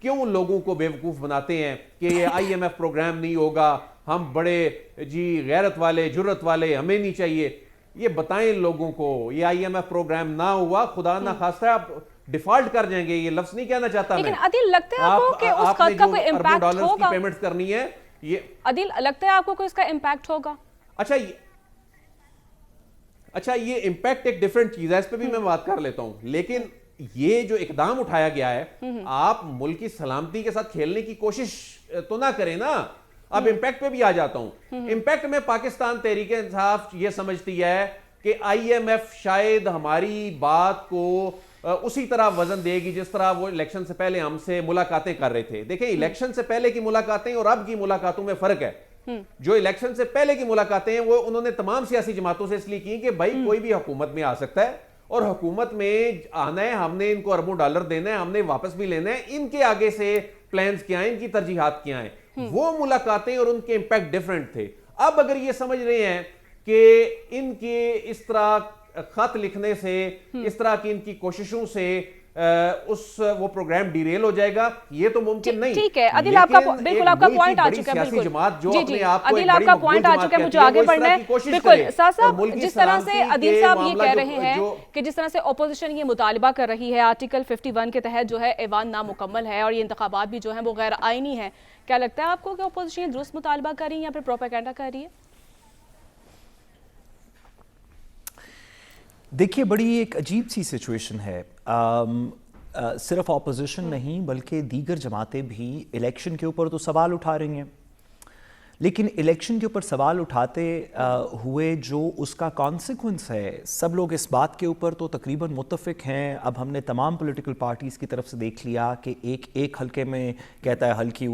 کیوں لوگوں کو بیوقوف بناتے ہیں کہ یہ آئی ایم ایف پروگرام نہیں ہوگا, ہم بڑے جی غیرت والے جرت والے, ہمیں نہیں چاہیے. یہ بتائیں لوگوں کو, یہ آئی ایم ایف پروگرام نہ ہوا, خدا نہ خواستہ آپ ڈیفالٹ کر جائیں گے. یہ لفظ نہیں کہنا چاہتا میں, لیکن عدیل لگتا ہے آپ کو کہ اس خط کا کوئی امپیکٹ ہوگا؟ کی پیمنٹ کرنی ہے یہ عدیل لگتا ہے آپ کو کوئی اس کا امپیکٹ ہوگا؟ اچھا یہ امپیکٹ ایک ڈیفرنٹ چیز ہے, اس پہ بھی میں بات کر لیتا ہوں. لیکن یہ جو اقدام اٹھایا گیا ہے, آپ ملک کی سلامتی کے ساتھ کھیلنے کی کوشش تو نہ کریں نا. اب امپیکٹ پہ بھی آ جاتا ہوں. امپیکٹ میں پاکستان تحریک انصاف یہ سمجھتی ہے کہ آئی ایم ایف شاید ہماری بات کو اسی طرح وزن دے گی جس طرح وہ الیکشن سے پہلے ہم سے ملاقاتیں کر رہے تھے. دیکھیں الیکشن سے پہلے کی ملاقاتیں اور اب کی ملاقاتوں میں فرق ہے. جو الیکشن سے پہلے کی ملاقاتیں ہیں وہ انہوں نے تمام سیاسی جماعتوں سے اس لیے کی کہ بھائی کوئی بھی حکومت میں آ سکتا ہے اور حکومت میں آنا ہے, ہم نے ان کو اربوں ڈالر دینا ہے, ہم نے واپس بھی لینا ہے, ان کے آگے سے پلانز کیا ہیں, ان کی ترجیحات کیا ہیں. وہ ملاقاتیں اور ان کے امپیکٹ ڈیفرنٹ تھے. اب اگر یہ سمجھ رہے ہیں کہ ان کے اس طرح خط لکھنے سے, اس طرح کی ان کی کوششوں سے وہ پروگرام ڈیریل ہو جائے گا, یہ تو ممکن نہیں. ٹھیک ہے عدیل, آپ کا بالکل آپ کا پوائنٹ آ چکا ہے. بالکل جی جی عدیل آپ کا پوائنٹ آ چکا ہے, مجھے آگے بڑھنا ہے. بالکل صاحب, جس طرح سے عدیل صاحب یہ کہہ رہے ہیں کہ جس طرح سے اپوزیشن یہ مطالبہ کر رہی ہے آرٹیکل 51 کے تحت جو ہے ایوان نامکمل ہے اور یہ انتخابات بھی جو ہیں وہ غیر آئینی ہیں, کیا لگتا ہے آپ کو کہ اپوزیشن درست مطالبہ کر رہی ہے یا پھر پروپیگنڈا کر رہی ہے؟ دیکھیے بڑی ایک عجیب سی سچویشن ہے. صرف اپوزیشن نہیں بلکہ دیگر جماعتیں بھی الیکشن کے اوپر تو سوال اٹھا رہی ہیں, لیکن الیکشن کے اوپر سوال اٹھاتے ہوئے جو اس کا کانسیکوینس ہے, سب لوگ اس بات کے اوپر تو تقریباً متفق ہیں. اب ہم نے تمام پولیٹیکل پارٹیز کی طرف سے دیکھ لیا کہ ایک حلقے میں کہتا ہے ہلکی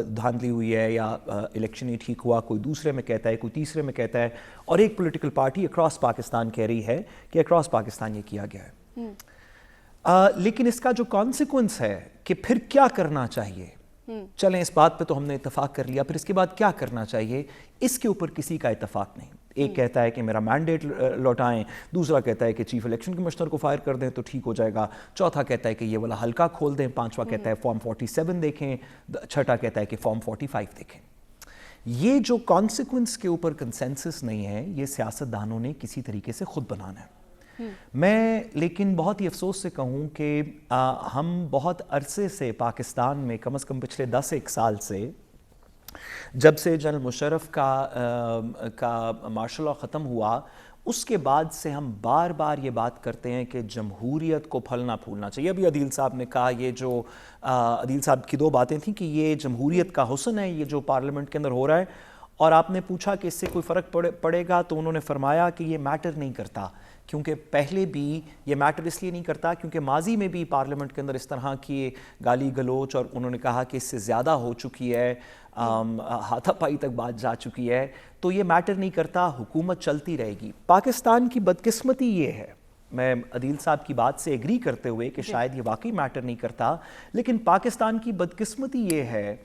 دھاندلی ہوئی ہے یا الیکشن ہی ٹھیک ہوا, کوئی دوسرے میں کہتا ہے, کوئی تیسرے میں کہتا ہے, اور ایک پولیٹیکل پارٹی اکراس پاکستان کہہ رہی ہے کہ اکراس پاکستان یہ کیا گیا ہے. لیکن اس کا جو کانسیکوینس ہے کہ پھر کیا کرنا چاہیے, چلیں اس بات پہ تو ہم نے اتفاق کر لیا, پھر اس کے بعد کیا کرنا چاہیے اس کے اوپر کسی کا اتفاق نہیں. ایک کہتا ہے کہ میرا مینڈیٹ لوٹائیں, دوسرا کہتا ہے کہ چیف الیکشن کمشنر کو فائر کر دیں تو ٹھیک ہو جائے گا, چوتھا کہتا ہے کہ یہ والا حلقہ کھول دیں, پانچواں کہتا ہے فارم 47 دیکھیں, چھٹا کہتا ہے کہ فارم 45 دیکھیں. یہ جو کانسیکوینس کے اوپر کنسنسس نہیں ہے, یہ سیاستدانوں نے کسی طریقے سے خود بنانا ہے. میں لیکن بہت ہی افسوس سے کہوں کہ ہم بہت عرصے سے پاکستان میں, کم از کم پچھلے 10-1 سال سے, جب سے جنرل مشرف کا مارشل لاء ختم ہوا, اس کے بعد سے ہم بار بار یہ بات کرتے ہیں کہ جمہوریت کو پھلنا پھولنا چاہیے. ابھی عدیل صاحب نے کہا, یہ جو عدیل صاحب کی 2 باتیں تھیں کہ یہ جمہوریت کا حسن ہے یہ جو پارلیمنٹ کے اندر ہو رہا ہے, اور آپ نے پوچھا کہ اس سے کوئی فرق پڑے گا, تو انہوں نے فرمایا کہ یہ میٹر نہیں کرتا, کیونکہ پہلے بھی یہ میٹر اس لیے نہیں کرتا کیونکہ ماضی میں بھی پارلیمنٹ کے اندر اس طرح کی گالی گلوچ, اور انہوں نے کہا کہ اس سے زیادہ ہو چکی ہے, ہاتھا پائی تک بات جا چکی ہے, تو یہ میٹر نہیں کرتا, حکومت چلتی رہے گی. پاکستان کی بدقسمتی یہ ہے, میں عدیل صاحب کی بات سے ایگری کرتے ہوئے کہ شاید یہ واقعی میٹر نہیں کرتا, لیکن پاکستان کی بدقسمتی یہ ہے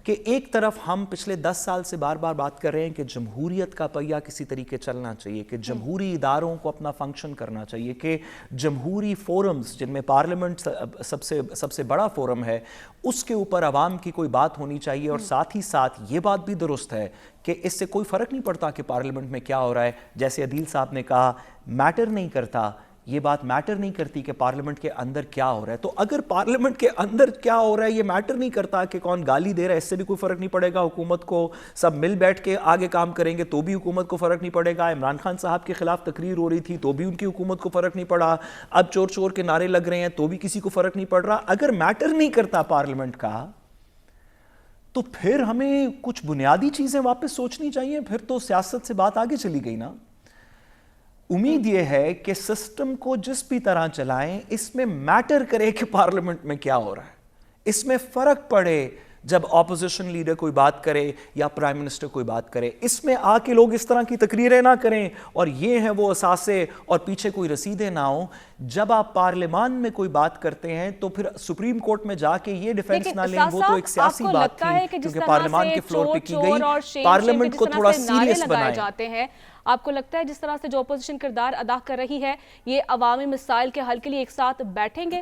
کہ ایک طرف ہم پچھلے 10 سال سے بار بار بات کر رہے ہیں کہ جمہوریت کا پہیہ کسی طریقے چلنا چاہیے, کہ جمہوری اداروں کو اپنا فنکشن کرنا چاہیے, کہ جمہوری فورمز جن میں پارلیمنٹ سب سے بڑا فورم ہے اس کے اوپر عوام کی کوئی بات ہونی چاہیے. اور ساتھ ہی ساتھ یہ بات بھی درست ہے کہ اس سے کوئی فرق نہیں پڑتا کہ پارلیمنٹ میں کیا ہو رہا ہے. جیسے عدیل صاحب نے کہا میٹر نہیں کرتا, یہ بات میٹر نہیں کرتی کہ پارلیمنٹ کے اندر کیا ہو رہا ہے. تو اگر پارلیمنٹ کے اندر کیا ہو رہا ہے یہ میٹر نہیں کرتا کہ کون گالی دے رہا ہے, اس سے بھی کوئی فرق نہیں پڑے گا. حکومت کو سب مل بیٹھ کے آگے کام کریں گے تو بھی حکومت کو فرق نہیں پڑے گا. عمران خان صاحب کے خلاف تقریر ہو رہی تھی تو بھی ان کی حکومت کو فرق نہیں پڑا. اب چور چور کے نعرے لگ رہے ہیں تو بھی کسی کو فرق نہیں پڑ رہا. اگر میٹر نہیں کرتا پارلیمنٹ کا تو پھر ہمیں کچھ بنیادی چیزیں واپس سوچنی چاہیے. پھر تو سیاست سے بات آگے چلی گئی نا. امید یہ ہے کہ سسٹم کو جس بھی طرح چلائیں اس میں میٹر کرے کہ پارلیمنٹ میں کیا ہو رہا ہے, اس میں فرق پڑے جب اپوزیشن لیڈر کوئی بات کرے یا پرائم منسٹر کوئی بات کرے. اس میں آ کے لوگ اس طرح کی تقریریں نہ کریں اور یہ ہیں وہ اثاثے اور پیچھے کوئی رسیدیں نہ ہوں. جب آپ پارلیمان میں کوئی بات کرتے ہیں تو پھر سپریم کورٹ میں جا کے یہ ڈیفینس نہ لیں, وہ تو ایک سیاسی بات تھی کیونکہ پارلیمان کے فلور پہ کی گئی. پارلیمنٹ کو تھوڑا سیریس بنائیں. آپ کو لگتا ہے جس طرح سے جو اپوزیشن کردار ادا کر رہی ہے یہ عوامی مسائل کے حل کے لیے ایک ساتھ بیٹھیں گے؟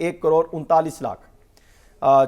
1,39,00,000,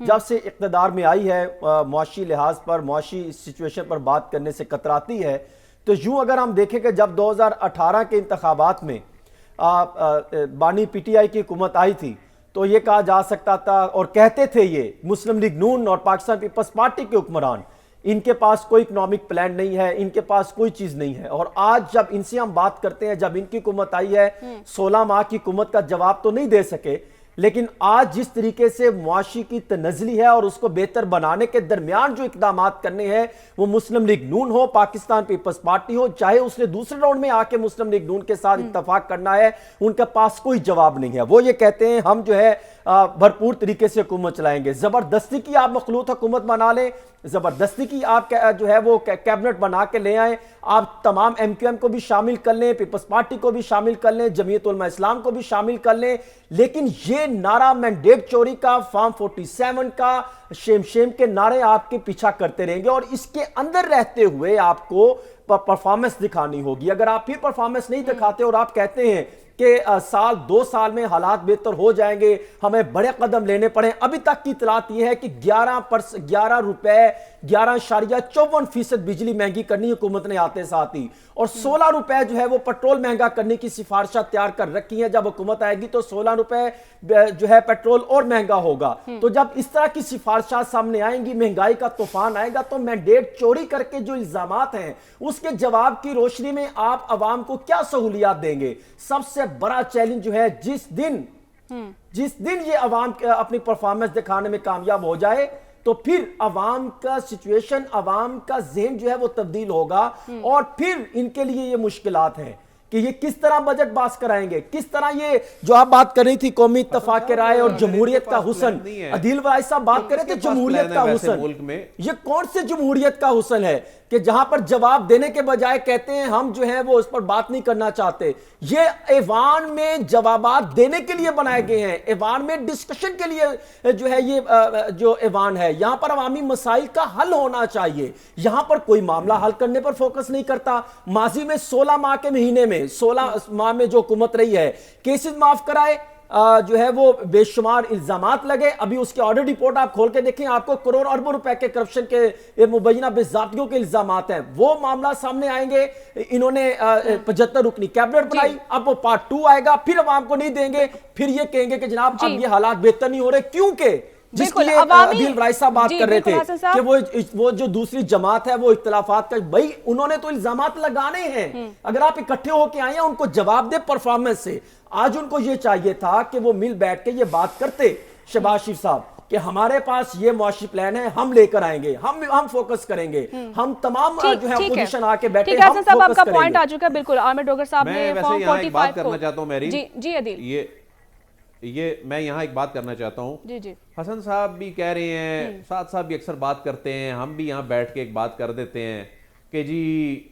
جب سے اقتدار میں آئی ہے معاشی لحاظ پر، معاشی سچویشن پر بات کرنے سے کتراتی ہے. تو یوں اگر ہم دیکھیں کہ جب 2018 کے انتخابات میں بانی پی ٹی آئی کی حکومت آئی تھی تو یہ کہا جا سکتا تھا اور کہتے تھے یہ مسلم لیگ نون اور پاکستان پیپلز پارٹی کے حکمران، ان کے پاس کوئی اکنامک پلان نہیں ہے، ان کے پاس کوئی چیز نہیں ہے. اور آج جب ان سے ہم بات کرتے ہیں، جب ان کی حکومت آئی ہے 16 ماہ کی حکومت کا جواب تو نہیں دے سکے، لیکن آج جس طریقے سے معاشی کی تنزلی ہے اور اس کو بہتر بنانے کے درمیان جو اقدامات کرنے ہیں، وہ مسلم لیگ نون ہو، پاکستان پیپلز پارٹی ہو، چاہے اس نے دوسرے راؤنڈ میں آ کے مسلم لیگ نون کے ساتھ اتفاق کرنا ہے، ان کے پاس کوئی جواب نہیں ہے. وہ یہ کہتے ہیں ہم جو ہے بھرپور طریقے سے حکومت چلائیں گے. زبردستی کی آپ مخلوط حکومت بنا لیں، زبردستی کی آپ جو ہے وہ کیبنٹ بنا کے لے آئیں، آپ تمام ایم کیو ایم کو بھی شامل کر لیں، پیپلز پارٹی کو بھی شامل کر لیں، جمعیت علماء اسلام کو بھی شامل کر لیں، لیکن یہ نعرہ مینڈیٹ چوری کا، فارم 47 کا، شیم کے نعرے آپ کے پیچھا کرتے رہیں گے اور اس کے اندر رہتے ہوئے آپ کو پرفارمنس دکھانی ہوگی. اگر آپ پھر پرفارمنس نہیں دکھاتے اور آپ کہتے ہیں کہ سال 2 سال میں حالات بہتر ہو جائیں گے، ہمیں بڑے قدم لینے پڑیں، ابھی تک کی اطلاعات یہ ہے کہ 11 روپے 11.54% بجلی مہنگی کرنی حکومت نے آتے ساتھ ہی، اور 16 روپے جو ہے وہ پیٹرول مہنگا کرنے کی سفارشات تیار کر رکھی ہیں. جب حکومت آئے گی تو 16 روپے جو ہے پیٹرول اور مہنگا ہوگا. تو جب اس طرح کی سفارشات سامنے آئیں گی، مہنگائی کا طوفان آئے گا، تو مینڈیٹ چوری کر کے جو الزامات ہیں اس کے جواب کی روشنی میں آپ عوام کو کیا سہولیات دیں گے؟ سب سے بڑا چیلنج جو ہے، جس دن یہ عوام اپنی پرفارمنس دکھانے میں کامیاب ہو جائے تو پھر عوام کا سچویشن، عوام کا ذہن جو ہے وہ تبدیل ہوگا، اور پھر ان کے لیے یہ مشکلات ہیں کہ یہ کس طرح بجٹ پاس کرائیں گے، کس طرح یہ جو آپ بات کر رہی تھی قومی اتفاق کے رائے اور جمہوریت کا حسن، عدیل وائز صاحب بات کر رہے تھے جمہوریت کا حسن، یہ کون سے جمہوریت کا حسن ہے کہ جہاں پر جواب دینے کے بجائے کہتے ہیں ہم جو ہیں وہ اس پر بات نہیں کرنا چاہتے. یہ ایوان میں جوابات دینے کے لیے بنائے گئے ہیں، ایوان میں ڈسکشن کے لیے جو ہے یہ جو ایوان ہے، یہاں پر عوامی مسائل کا حل ہونا چاہیے. یہاں پر کوئی معاملہ حل کرنے پر فوکس نہیں کرتا. ماضی میں 16 ماہ کے مہینے میں 16 ماہ میں جو حکومت رہی ہے، کیسز معاف کرائے، جو ہے وہ بے شمار الزامات لگے. ابھی اس کے آڈٹ رپورٹ آپ کھول کے دیکھیں، آپ کو کروڑ اربوں روپے کے کرپشن کے مبینہ باضابطگیوں کے الزامات ہیں. وہ معاملہ سامنے آئیں گے. انہوں نے 75 رکنی کیبنٹ بنائی، اب وہ پارٹ 2 آئے گا، پھر عوام کو نہیں دیں گے، پھر یہ کہیں گے کہ جناب اب یہ حالات بہتر نہیں ہو رہے. کیونکہ جس کی عدیل رائے صاحب بات کر رہے تھے کہ وہ جو دوسری جماعت ہے وہ اختلافات کا، بھائی انہوں نے تو الزامات لگانے ہیں. اگر آپ اکٹھے ہو کے آئے ہیں، ان کو جواب دے پرفارمنس سے. آج ان کو یہ چاہیے تھا کہ وہ مل بیٹھ کے یہ بات کرتے شہباز شریف صاحب کہ ہمارے پاس یہ معاشی پلان ہے، ہم لے کر آئیں گے، ہم فوکس کریں گے، ہم تمام جو ہے اپوزیشن آ کے بیٹھے ہم فوکس کریں گے. آپ کا پوائنٹ آ چکا ہے. بالکل عامر ڈوگر صاحب نے فارم 45 بات کرنا چاہتا ہوں میری. جی عدیل، یہ میں یہاں ایک بات کرنا چاہتا ہوں. جی حسن صاحب بھی کہہ رہے ہیں، سعد صاحب بھی اکثر بات کرتے ہیں، ہم بھی یہاں بیٹھ کے ایک بات کر دیتے ہیں کہ جی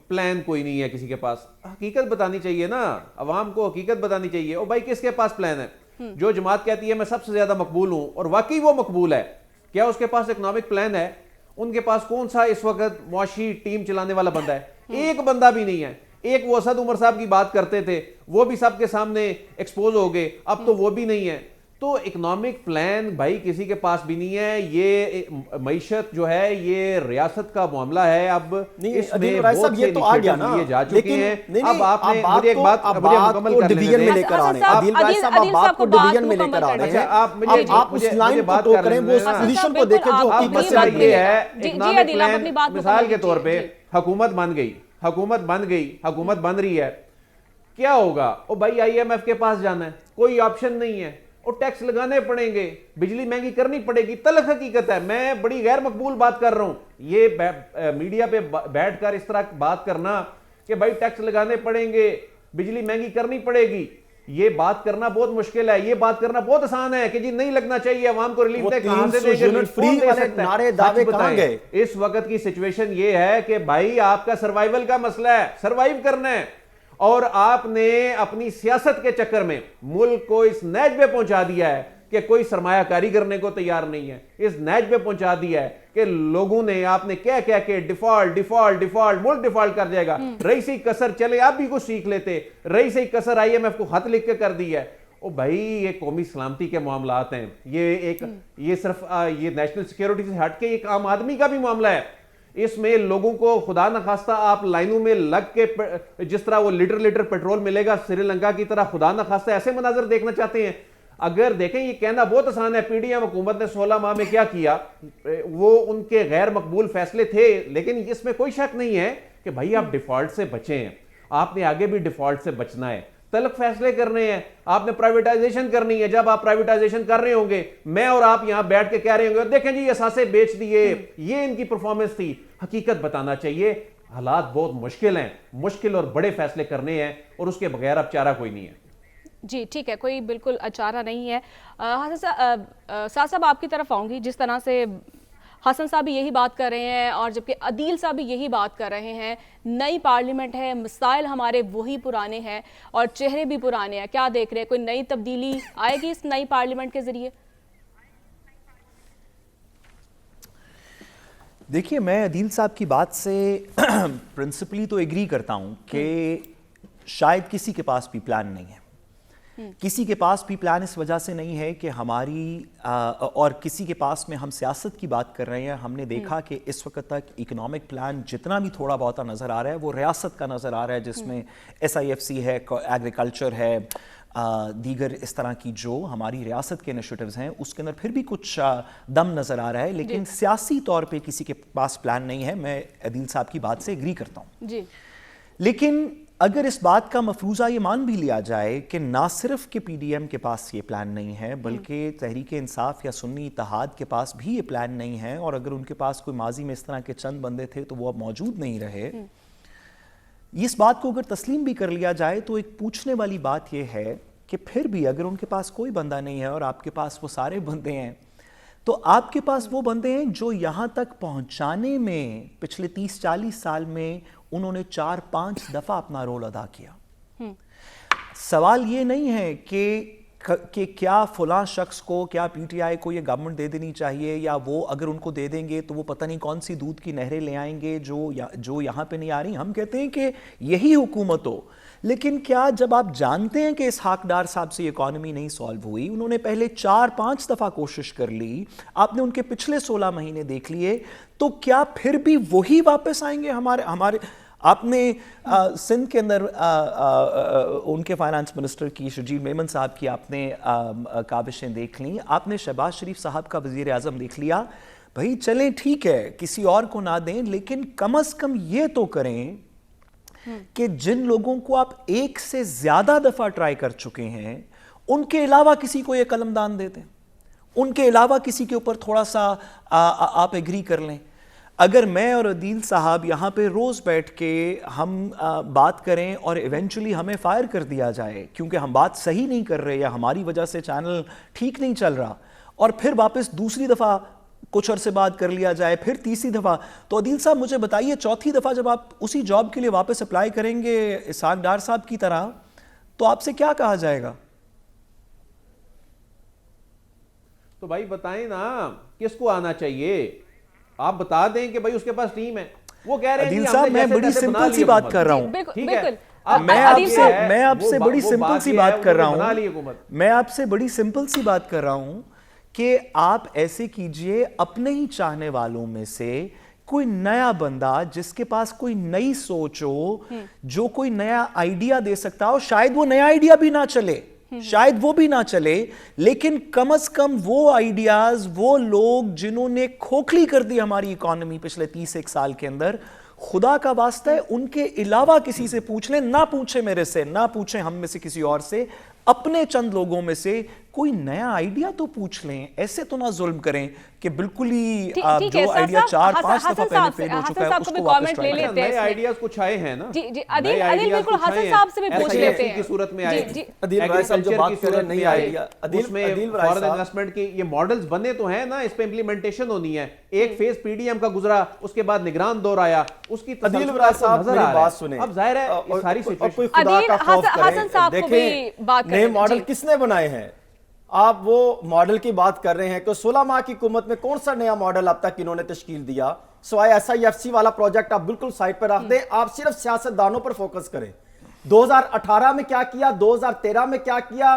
پلان کوئی نہیں ہے کسی کے پاس. حقیقت بتانی چاہیے نا، عوام کو حقیقت بتانی چاہیے. او بھائی کس کے پاس پلان ہے؟ جو جماعت کہتی ہے میں سب سے زیادہ مقبول ہوں، اور واقعی وہ مقبول ہے، کیا اس کے پاس اکنامک پلان ہے؟ ان کے پاس کون سا اس وقت معاشی ٹیم چلانے والا بندہ ہے؟ ایک بندہ بھی نہیں ہے. ایک وہ اسد عمر صاحب کی بات کرتے تھے، وہ بھی سب کے سامنے ایکسپوز ہو گئے، اب تو وہ بھی نہیں ہے. تو اکنامک پلان بھائی کسی کے پاس بھی نہیں ہے. یہ معیشت جو ہے یہ ریاست کا معاملہ ہے. اب اس میں بہت سے انیشیٹو لیے جا چکے ہیں. اب آپ نے مجھے ایک بات مکمل کر لینے دیں. میں لے کر آنے عادل بھائی صاحب آپ بات کو ڈویژن میں لے کر آ رہے ہیں. آپ اس لائن کو ٹو کریں، وہ اس پوزیشن کو دیکھیں جو حقیقت سے یہ ہے. اکنامک پلان مثال کے طور پہ حکومت بن گئی، حکومت بن رہی ہے، کیا ہوگا؟ او بھائی آئی ایم ایف کے پاس جانا ہے، کوئی آپشن نہیں ہے، اور ٹیکس لگانے پڑیں گے، بجلی مہنگی کرنی پڑے گی. تلخ حقیقت ہے. میں بڑی غیر مقبول بات کر رہا ہوں. یہ میڈیا پہ بیٹھ کر اس طرح بات کرنا کہ بھائی ٹیکس لگانے پڑیں گے، بجلی مہنگی کرنی پڑے گی، یہ بات کرنا بہت مشکل ہے. یہ بات کرنا بہت آسان ہے کہ جی نہیں لگنا چاہیے، عوام کو ریلیف دے. کہاں سے دیں گے؟ اس وقت کی سچویشن یہ ہے کہ بھائی آپ کا سروائیول کا مسئلہ ہے، سروائیو کرنا ہے، اور آپ نے اپنی سیاست کے چکر میں ملک کو اس نیج پہ پہنچا دیا ہے کہ کوئی سرمایہ کاری کرنے کو تیار نہیں ہے. اس نیج پہ پہنچا دیا ہے کہ لوگوں نے آپ نے کہہ کے ڈیفالٹ ملک ڈیفالٹ کر جائے گا. رئیسی کسر چلے آپ بھی کچھ سیکھ لیتے. رئیسی کسر آئی ایم ایف کو خط لکھ کے کر دی ہے، او بھائی یہ قومی سلامتی کے معاملات ہیں, یہ صرف یہ نیشنل سیکیورٹی سے ہٹ کے ایک عام آدمی کا بھی معاملہ ہے. اس میں لوگوں کو خدا نخواستہ آپ لائنوں میں لگ کے جس طرح وہ لیٹر پیٹرول ملے گا سری لنکا کی طرح, خدا نخواستہ ایسے مناظر دیکھنا چاہتے ہیں؟ اگر دیکھیں یہ کہنا بہت آسان ہے, پی ڈی ایم حکومت نے 16 ماہ میں کیا کیا, وہ ان کے غیر مقبول فیصلے تھے, لیکن اس میں کوئی شک نہیں ہے کہ بھائی آپ ڈیفالٹ سے بچے ہیں, آپ نے آگے بھی ڈیفالٹ سے بچنا ہے, تلخ فیصلے کرنے ہیں, آپ نے پرائیویٹائزیشن کرنی ہے. جب آپ پرائیویٹائزیشن کر رہے ہوں گے, میں اور آپ یہاں بیٹھ کے کہہ رہے ہوں گے دیکھیں جی یہ اثاثے بیچ دیے, یہ ان کی پرفارمنس تھی. حقیقت بتانا چاہیے, حالات بہت مشکل ہیں, مشکل اور بڑے فیصلے کرنے ہیں, اور اس کے بغیر اب چارہ کوئی نہیں ہے. جی ٹھیک ہے, کوئی بالکل چارہ نہیں ہے. سعد صاحب آپ کی طرف آؤں گی. جس طرح سے حسن صاحب بھی یہی بات کر رہے ہیں اور جبکہ عدیل صاحب بھی یہی بات کر رہے ہیں, نئی پارلیمنٹ ہے, مسائل ہمارے وہی پرانے ہیں اور چہرے بھی پرانے ہیں, کیا دیکھ رہے ہیں, کوئی نئی تبدیلی آئے گی اس نئی پارلیمنٹ کے ذریعے؟ دیکھیے میں عدیل صاحب کی بات سے پرنسپلی تو ایگری کرتا ہوں کہ شاید کسی کے پاس بھی پلان نہیں ہے. کسی کے پاس بھی پلان اس وجہ سے نہیں ہے کہ ہماری اور کسی کے پاس میں ہم سیاست کی بات کر رہے ہیں. ہم نے دیکھا کہ اس وقت تک اکنامک پلان جتنا بھی تھوڑا بہت نظر آ رہا ہے وہ ریاست کا نظر آ رہا ہے, جس میں SIFC ہے, ایگریکلچر ہے, دیگر اس طرح کی جو ہماری ریاست کے انیشیٹوز ہیں اس کے اندر پھر بھی کچھ دم نظر آ رہا ہے, لیکن سیاسی طور پہ کسی کے پاس پلان نہیں ہے. میں عدیل صاحب کی بات سے ایگری کرتا ہوں جی. لیکن اگر اس بات کا مفروضہ یہ مان بھی لیا جائے کہ نہ صرف کہ PDM کے پاس یہ پلان نہیں ہے بلکہ تحریک انصاف یا سنی اتحاد کے پاس بھی یہ پلان نہیں ہے, اور اگر ان کے پاس کوئی ماضی میں اس طرح کے چند بندے تھے تو وہ اب موجود نہیں رہے, اس بات کو اگر تسلیم بھی کر لیا جائے تو ایک پوچھنے والی بات یہ ہے کہ پھر بھی اگر ان کے پاس کوئی بندہ نہیں ہے اور آپ کے پاس وہ سارے بندے ہیں, تو آپ کے پاس وہ بندے ہیں جو یہاں تک پہنچانے میں پچھلے 30-40 سال میں انہوں نے 4-5 دفعہ اپنا رول ادا کیا. سوال یہ نہیں ہے کہ کیا فلاں شخص کو, کیا PTI کو یہ گورنمنٹ دے دینی چاہیے, یا وہ اگر ان کو دے دیں گے تو وہ پتہ نہیں کون سی دودھ کی نہریں لے آئیں گے جو یہاں پہ نہیں آ رہی. ہم کہتے ہیں کہ یہی حکومت ہو, لیکن کیا جب آپ جانتے ہیں کہ اسحاق ڈار صاحب سے اکانومی نہیں سالو ہوئی, انہوں نے پہلے 4-5 دفعہ کوشش کر لی, آپ نے ان کے پچھلے 16 مہینے دیکھ لیے, تو کیا پھر بھی وہی واپس آئیں گے ہمارے آپ نے سندھ کے اندر ان کے فائنانس منسٹر کی شرجیل میمن صاحب کی آپ نے کاوشیں دیکھ لیں, آپ نے شہباز شریف صاحب کا وزیر اعظم دیکھ لیا. بھائی چلیں ٹھیک ہے کسی اور کو نہ دیں, لیکن کم از کم یہ تو کریں کہ جن لوگوں کو آپ ایک سے زیادہ دفعہ ٹرائی کر چکے ہیں ان کے علاوہ کسی کو یہ قلم دان دے دیں, ان کے علاوہ کسی کے اوپر تھوڑا سا آپ ایگری کر لیں. اگر میں اور عدیل صاحب یہاں پہ روز بیٹھ کے ہم بات کریں اور ایونچولی ہمیں فائر کر دیا جائے کیونکہ ہم بات صحیح نہیں کر رہے یا ہماری وجہ سے چینل ٹھیک نہیں چل رہا, اور پھر واپس دوسری دفعہ کچھ عرصے بعد کر لیا جائے, پھر تیسری دفعہ, تو عدیل صاحب مجھے بتائیے چوتھی دفعہ جب آپ اسی جاب کے لیے واپس اپلائی کریں گے اسحاق ڈار صاحب کی طرح, تو آپ سے کیا کہا جائے گا؟ تو بھائی بتائیں نا کس کو آنا چاہیے, آپ بتا دیں کہ بھائی اس کے پاس ٹیم ہے. وہ کہہ رہے ہیں عدیل صاحب میں بڑی سمپل سی بات کر رہا ہوں, میں آپ سے بڑی سمپل سی بات کر رہا ہوں کہ آپ ایسے کیجئے اپنے ہی چاہنے والوں میں سے کوئی نیا بندہ جس کے پاس کوئی نئی سوچ ہو, جو کوئی نیا آئیڈیا دے سکتا ہو. شاید وہ نیا آئیڈیا بھی نہ چلے, شاید وہ بھی نہ چلے, لیکن کم از کم وہ آئیڈیاز, وہ لوگ جنہوں نے کھوکھلی کر دی ہماری اکانومی پچھلے 31 سال کے اندر, خدا کا واسطہ ہے ان کے علاوہ کسی سے پوچھ لیں, نہ پوچھیں میرے سے, نہ پوچھیں ہم میں سے کسی اور سے, اپنے چند لوگوں میں سے کوئی نیا آئیڈیا تو پوچھ لیں. ایسے تو نہ ظلم کریں کہ بالکل ہی جو آئیڈیا 4-5 دفعہ پہلے فیل ہو چکا ہے اس کو واپس ٹرائی کریں. نئے آئیڈیاز کچھ آئے ہیں نا, جی عدیل بالکل حسن صاحب سے بھی پوچھ لیتے ہیں کی صورت میں آئے, عدیل بھائی صاحب جو بات کر رہے ہیں نئی آئیڈیا, اس میں فارن انویسٹمنٹ کی یہ ماڈلز بنے تو ہیں نا, اس پہ امپلیمنٹیشن ہونی ہے. ایک فیز PDM کا گزرا, اس کے بعد نگران دور آیا, اس کی عدیل بھائی صاحب میری بات سنیں. اب ظاہر ہے یہ ساری سچویشن, کوئی خدا کا خوف کریں, دیکھیں نئے ماڈل کس نے بنائے ہیں, آپ وہ ماڈل کی بات کر رہے ہیں کہ 16 ماہ کی حکومت میں کون سا نیا ماڈل اب تک انہوں نے تشکیل دیا, سوائے SIFC والا پروجیکٹ آپ بالکل سائٹ پر رکھ دیں, آپ صرف سیاست دانوں پر فوکس کریں. 2018 میں کیا کیا, 2013 میں کیا کیا,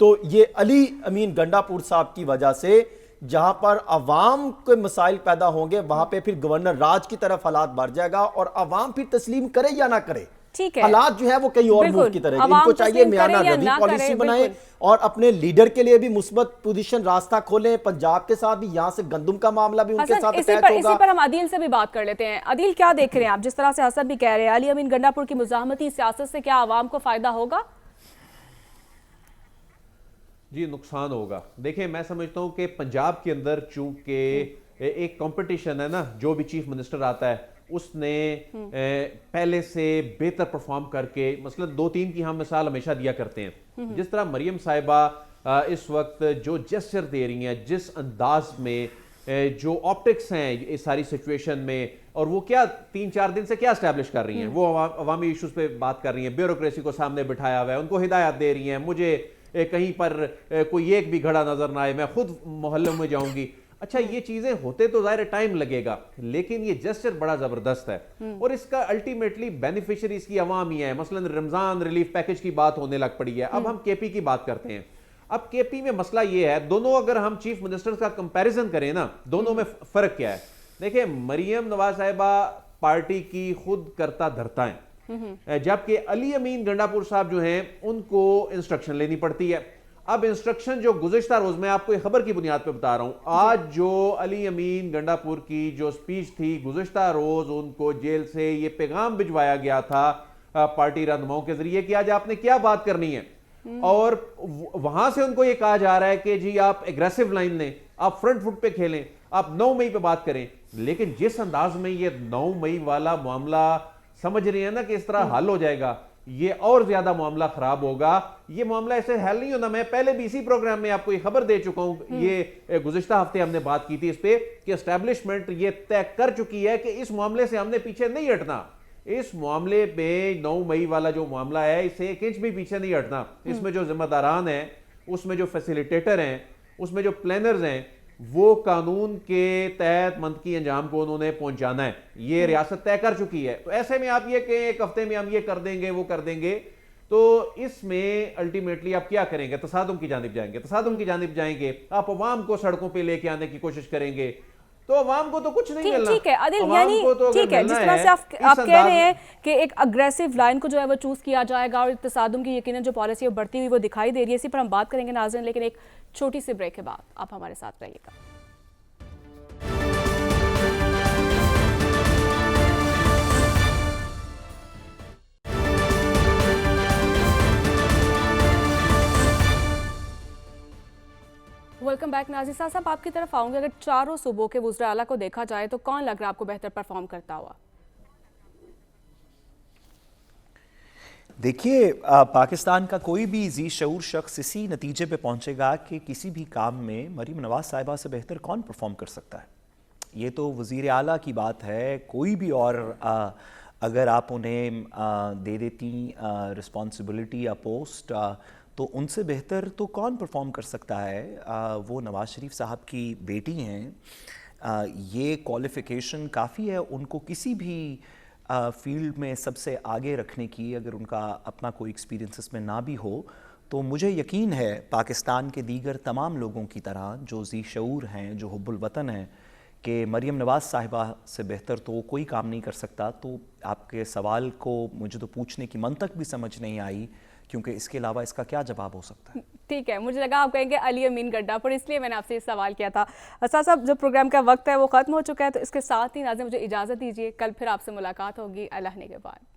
تو یہ علی امین گنڈاپور صاحب کی وجہ سے جہاں پر عوام کے مسائل پیدا ہوں گے وہاں پہ پھر گورنر راج کی طرف حالات بڑھ جائے گا اور عوام پھر تسلیم کرے یا نہ کرے. ٹھیک ہے, حالات جو ہے وہ کئی اور ملک کی طرح ان کو چاہیے میانہ روی پالیسی بنائیں اور اپنے لیڈر کے لیے بھی مثبت پوزیشن راستہ کھولیں. پنجاب کے ساتھ بھی یہاں سے گندم کا معاملہ بھی ان کے ساتھ اٹیچ ہوگا. اسی پر ہم عدیل سے بھی بات کر لیتے ہیں. عدیل, کیا دیکھ رہے ہیں آپ؟ جس طرح سے حسن بھی کہہ رہے ہیں علی امین گنڈاپور کی مزاحمتی سیاست سے کیا عوام کو فائدہ ہوگا؟ جی نقصان ہوگا. دیکھیں میں سمجھتا ہوں کہ پنجاب کے اندر چونکہ ایک کمپٹیشن ہے نا, جو بھی چیف منسٹر آتا ہے اس نے پہلے سے بہتر پرفارم کر کے, مثلا 2-3 کی ہم مثال ہمیشہ دیا کرتے ہیں. جس طرح مریم صاحبہ اس وقت جو جسچر دے رہی ہیں, جس انداز میں جو آپٹکس ہیں اس ساری سچویشن میں, اور وہ کیا 3-4 دن سے کیا اسٹیبلش کر رہی ہیں, وہ عوامی ایشوز پہ بات کر رہی ہیں, بیوروکریسی کو سامنے بٹھایا ہوا ہے, ان کو ہدایات دے رہی ہیں, مجھے کہیں پر کوئی ایک بھی گھڑا نظر نہ آئے, میں خود محلے میں جاؤں گی. اچھا یہ چیزیں ہوتے تو ظاہر ٹائم لگے گا, لیکن یہ جسچر بڑا زبردست ہے اور اس کا الٹیمیٹلی بینیفیشری اس کی عوام ہی ہے. مثلا رمضان ریلیف پیکج کی بات ہونے لگ پڑی ہے. اب ہم کے پی کی بات کرتے ہیں. اب کے پی میں مسئلہ یہ ہے, دونوں اگر ہم چیف منسٹر کا کمپیریزن کریں نا, دونوں میں فرق کیا ہے. دیکھیں مریم نواز صاحبہ پارٹی کی خود کرتا دھرتا ہیں, جبکہ علی امین گنڈاپور صاحب جو ہیں ان کو انسٹرکشن لینی پڑتی ہے. اب انسٹرکشن جو گزشتہ روز, میں آپ کو ایک خبر کی بنیاد پہ بتا رہا ہوں, آج جو علی امین گنڈاپور کی جو سپیچ تھی, گزشتہ روز ان کو جیل سے یہ پیغام بھجوایا گیا تھا پارٹی رہنماؤں کے ذریعے کہ آج آپ نے کیا بات کرنی ہے, اور وہاں سے ان کو یہ کہا جا رہا ہے کہ جی آپ ایگریسو لائن لیں, آپ فرنٹ فٹ پہ کھیلیں, آپ 9 مئی پہ بات کریں. لیکن جس انداز میں یہ 9 مئی والا معاملہ سمجھ رہے ہیں نا کہ اس طرح حل ہو جائے گا, یہ اور زیادہ معاملہ خراب ہوگا. یہ معاملہ ایسے حل نہیں ہونا. میں پہلے بھی اسی پروگرام میں آپ کو یہ خبر دے چکا ہوں, یہ گزشتہ ہفتے ہم نے بات کی تھی اس پہ کہ اسٹیبلشمنٹ یہ طے کر چکی ہے کہ اس معاملے سے ہم نے پیچھے نہیں ہٹنا. اس معاملے پہ 9 مئی والا جو معاملہ ہے, اس سے 1 انچ بھی پیچھے نہیں ہٹنا. اس میں جو ذمہ داران ہیں, اس میں جو فیسیلیٹیٹر ہیں, اس میں جو پلانرز ہیں, وہ قانون کے تحت منطقی انجام کو انہوں نے پہنچانا ہے. یہ ریاست طے کر چکی ہے. تو ایسے میں آپ یہ کہیں 1 ہفتے میں ہم یہ کر دیں گے وہ کر دیں گے, تو اس میں الٹیمیٹلی آپ کیا کریں گے؟ تصادم کی جانب جائیں گے. تصادم کی جانب جائیں گے, آپ عوام کو سڑکوں پہ لے کے آنے کی کوشش کریں گے, تو عوام کو تو کچھ نہیں ملنا. ٹھیک ہے عادل, یعنی ٹھیک ہے جس طرح سے آپ کہہ رہے ہیں کہ ایک اگریسو لائن کو جو ہے وہ چوز کیا جائے گا, اور تصادم کی یقیناً جو پالیسی بڑھتی ہوئی وہ دکھائی دے رہی ہے. اسی پر ہم بات کریں گے ناظرین, لیکن ایک چھوٹی سی بریک کے بعد آپ ہمارے ساتھ رہیے گا. Welcome back. ناظرین صاحب آپ کی طرف آؤں گے. اگر چاروں صوبوں کے وزراء اعلیٰ کو دیکھا جائے تو کون لگ رہا ہے آپ کو بہتر پرفارم کرتا ہوا؟ دیکھیے, پاکستان کا کوئی بھی ذی شعور شخص اسی نتیجے پہ پہنچے گا کہ کسی بھی کام میں مریم نواز صاحبہ سے بہتر کون پرفارم کر سکتا ہے. یہ تو وزیر اعلیٰ کی بات ہے. کوئی بھی اور اگر آپ انہیں دے دیتی رسپانسبلٹی یا پوسٹ, تو ان سے بہتر تو کون پرفارم کر سکتا ہے. وہ نواز شریف صاحب کی بیٹی ہیں. یہ کوالیفیکیشن کافی ہے ان کو کسی بھی فیلڈ میں سب سے آگے رکھنے کی. اگر ان کا اپنا کوئی ایکسپیرینس اس میں نہ بھی ہو تو مجھے یقین ہے پاکستان کے دیگر تمام لوگوں کی طرح جو ذی شعور ہیں, جو حب الوطن ہیں, کہ مریم نواز صاحبہ سے بہتر تو کوئی کام نہیں کر سکتا. تو آپ کے سوال کو مجھے تو پوچھنے کی منطق بھی سمجھ نہیں آئی, کیونکہ اس کے علاوہ اس کا کیا جواب ہو سکتا ہے. ٹھیک ہے, مجھے لگا آپ کہیں گے علی امین گنڈاپور, اس لیے میں نے آپ سے یہ سوال کیا تھا. اسد صاحب, جو پروگرام کا وقت ہے وہ ختم ہو چکا ہے, تو اس کے ساتھ ہی ناظرین مجھے اجازت دیجیے. کل پھر آپ سے ملاقات ہوگی اللہ نے کے بعد.